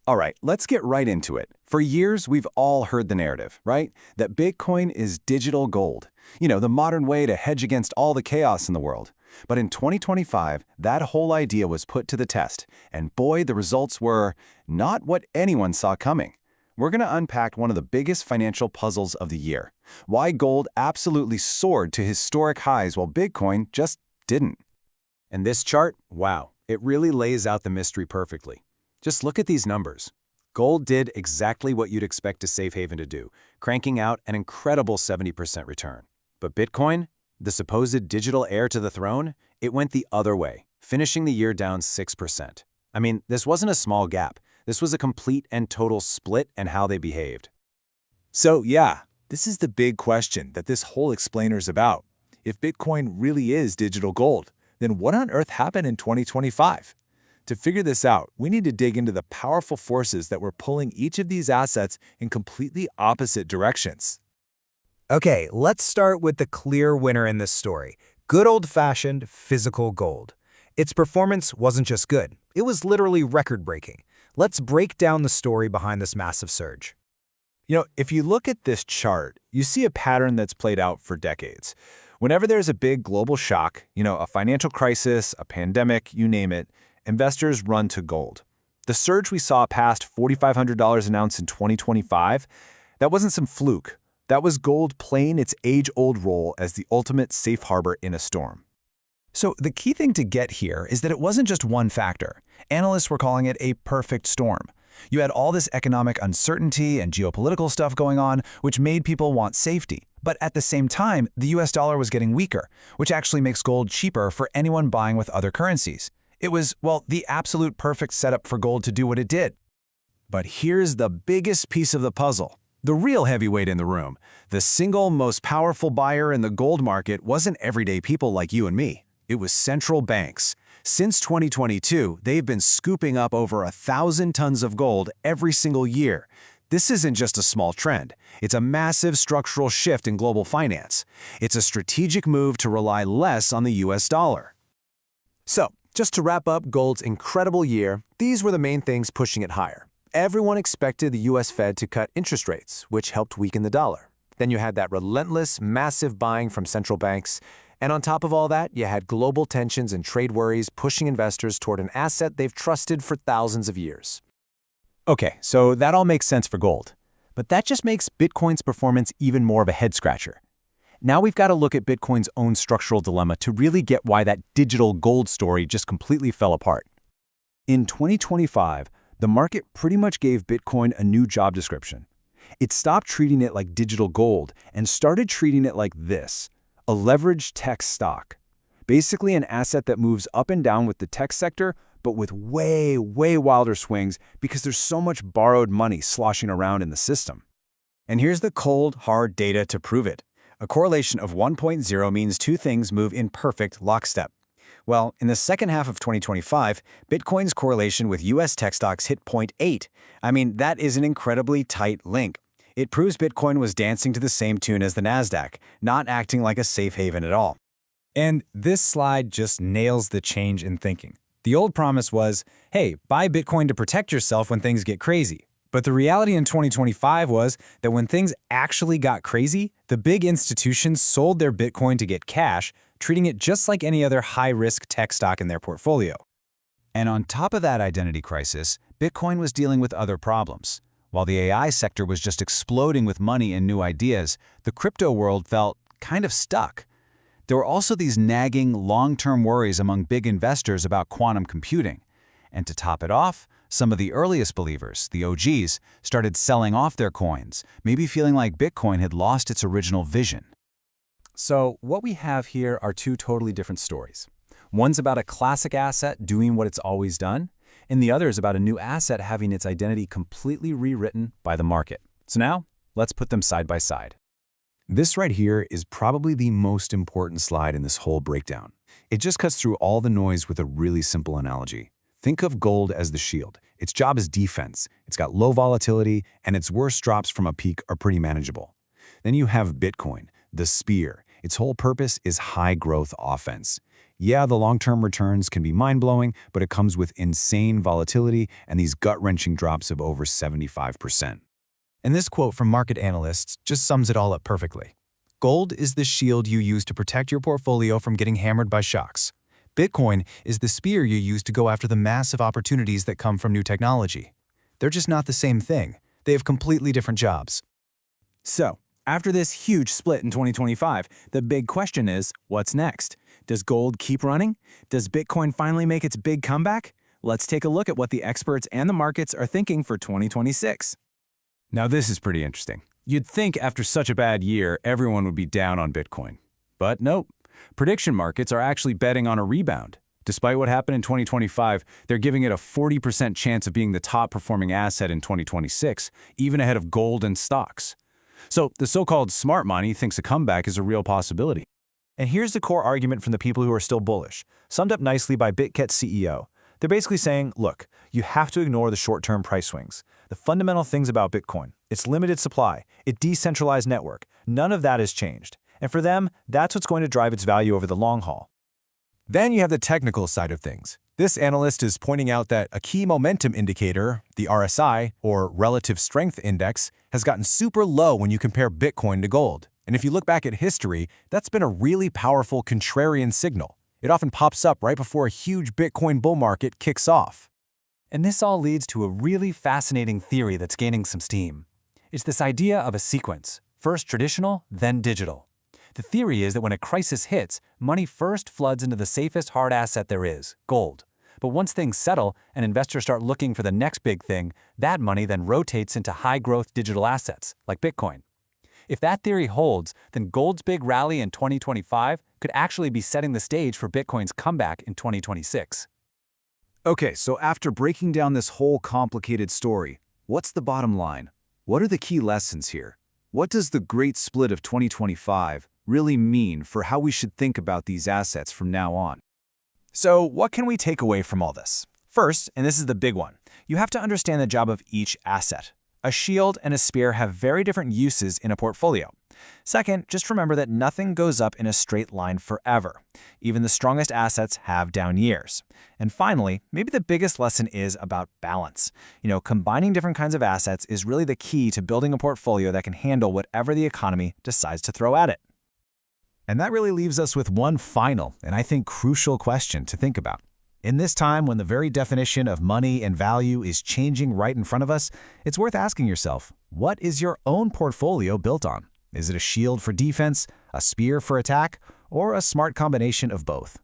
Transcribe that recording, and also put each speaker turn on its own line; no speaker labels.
All right, let's get right into it. For years, we've all heard the narrative, right? That Bitcoin is digital gold. The modern way to hedge against all the chaos in the world. But in 2025, that whole idea was put to the test. And boy, the results were not what anyone saw coming. We're going to unpack one of the biggest financial puzzles of the year. Why gold absolutely soared to historic highs while Bitcoin just didn't. And this chart, wow, it really lays out the mystery perfectly. Just look at these numbers. Gold did exactly what you'd expect a safe haven to do, cranking out an incredible 70% return. But Bitcoin, the supposed digital heir to the throne, it went the other way, finishing the year down 6%. I mean, this wasn't a small gap. This was a complete and total split in how they behaved.
So yeah, this is the big question that this whole explainer's about. If Bitcoin really is digital gold, then what on earth happened in 2025? To figure this out, we need to dig into the powerful forces that were pulling each of these assets in completely opposite directions.
Okay, let's start with the clear winner in this story. Good old-fashioned physical gold. Its performance wasn't just good, it was literally record-breaking. Let's break down the story behind this massive surge.
If you look at this chart, you see a pattern that's played out for decades. Whenever there's a big global shock, a financial crisis, a pandemic, you name it, investors run to gold. The surge we saw past $4,500 an ounce in 2025, that wasn't some fluke. That was gold playing its age-old role as the ultimate safe harbor in a storm.
So the key thing to get here is that it wasn't just one factor. Analysts were calling it a perfect storm. You had all this economic uncertainty and geopolitical stuff going on, which made people want safety. But at the same time, the US dollar was getting weaker, which actually makes gold cheaper for anyone buying with other currencies. It was, well, the absolute perfect setup for gold to do what it did.
But here's the biggest piece of the puzzle. The real heavyweight in the room. The single most powerful buyer in the gold market wasn't everyday people like you and me. It was central banks. Since 2022, they've been scooping up over 1,000 tons of gold every single year. This isn't just a small trend. It's a massive structural shift in global finance. It's a strategic move to rely less on the US dollar.
So, just to wrap up gold's incredible year, these were the main things pushing it higher. Everyone expected the US Fed to cut interest rates, which helped weaken the dollar. Then you had that relentless, massive buying from central banks. And on top of all that, you had global tensions and trade worries pushing investors toward an asset they've trusted for thousands of years.
Okay, so that all makes sense for gold. But that just makes Bitcoin's performance even more of a head-scratcher. Now we've got to look at Bitcoin's own structural dilemma to really get why that digital gold story just completely fell apart. In 2025, the market pretty much gave Bitcoin a new job description. It stopped treating it like digital gold and started treating it like this, a leveraged tech stock. Basically an asset that moves up and down with the tech sector, but with way, way wilder swings because there's so much borrowed money sloshing around in the system. And here's the cold, hard data to prove it. A correlation of 1.0 means two things move in perfect lockstep. Well, in the second half of 2025, Bitcoin's correlation with US tech stocks hit 0.8. I mean, that is an incredibly tight link. It proves Bitcoin was dancing to the same tune as the Nasdaq, not acting like a safe haven at all.
And this slide just nails the change in thinking. The old promise was, hey, buy Bitcoin to protect yourself when things get crazy. But the reality in 2025 was that when things actually got crazy, the big institutions sold their Bitcoin to get cash, treating it just like any other high-risk tech stock in their portfolio. And on top of that identity crisis, Bitcoin was dealing with other problems. While the AI sector was just exploding with money and new ideas, the crypto world felt kind of stuck. There were also these nagging, long-term worries among big investors about quantum computing. And to top it off, some of the earliest believers, the OGs, started selling off their coins, maybe feeling like Bitcoin had lost its original vision. So what we have here are two totally different stories. One's about a classic asset doing what it's always done, and the other is about a new asset having its identity completely rewritten by the market. So now, let's put them side by side. This right here is probably the most important slide in this whole breakdown. It just cuts through all the noise with a really simple analogy. Think of gold as the shield. Its job is defense. It's got low volatility, and its worst drops from a peak are pretty manageable. Then you have Bitcoin, the spear. Its whole purpose is high-growth offense.
Yeah, the long-term returns can be mind-blowing, but it comes with insane volatility and these gut-wrenching drops of over 75%.
And this quote from market analysts just sums it all up perfectly. Gold is the shield you use to protect your portfolio from getting hammered by shocks. Bitcoin is the spear you use to go after the massive opportunities that come from new technology. They're just not the same thing. They have completely different jobs.
So, after this huge split in 2025, the big question is, what's next? Does gold keep running? Does Bitcoin finally make its big comeback? Let's take a look at what the experts and the markets are thinking for 2026. Now, this is pretty interesting. You'd think after such a bad year, everyone would be down on Bitcoin. But nope. Prediction markets are actually betting on a rebound. Despite what happened in 2025, they're giving it a 40% chance of being the top-performing asset in 2026, even ahead of gold and stocks. So the so-called smart money thinks a comeback is a real possibility.
And here's the core argument from the people who are still bullish, summed up nicely by BitKet's CEO. They're basically saying, look, you have to ignore the short-term price swings. The fundamental things about Bitcoin, its limited supply, its decentralized network, none of that has changed. And for them, that's what's going to drive its value over the long haul. Then you have the technical side of things. This analyst is pointing out that a key momentum indicator, the RSI, or Relative Strength Index, has gotten super low when you compare Bitcoin to gold. And if you look back at history, that's been a really powerful contrarian signal. It often pops up right before a huge Bitcoin bull market kicks off.
And this all leads to a really fascinating theory that's gaining some steam. It's this idea of a sequence, first traditional, then digital. The theory is that when a crisis hits, money first floods into the safest hard asset there is, gold. But once things settle and investors start looking for the next big thing, that money then rotates into high-growth digital assets, like Bitcoin. If that theory holds, then gold's big rally in 2025 could actually be setting the stage for Bitcoin's comeback in 2026.
Okay, so after breaking down this whole complicated story, what's the bottom line? What are the key lessons here? What does the great split of 2025 really mean for how we should think about these assets from now on?
So, what can we take away from all this? First, and this is the big one, you have to understand the job of each asset. A shield and a spear have very different uses in a portfolio. Second, just remember that nothing goes up in a straight line forever. Even the strongest assets have down years. And finally, maybe the biggest lesson is about balance. Combining different kinds of assets is really the key to building a portfolio that can handle whatever the economy decides to throw at it.
And that really leaves us with one final, and I think crucial question to think about. In this time when the very definition of money and value is changing right in front of us, it's worth asking yourself, what is your own portfolio built on? Is it a shield for defense, a spear for attack, or a smart combination of both?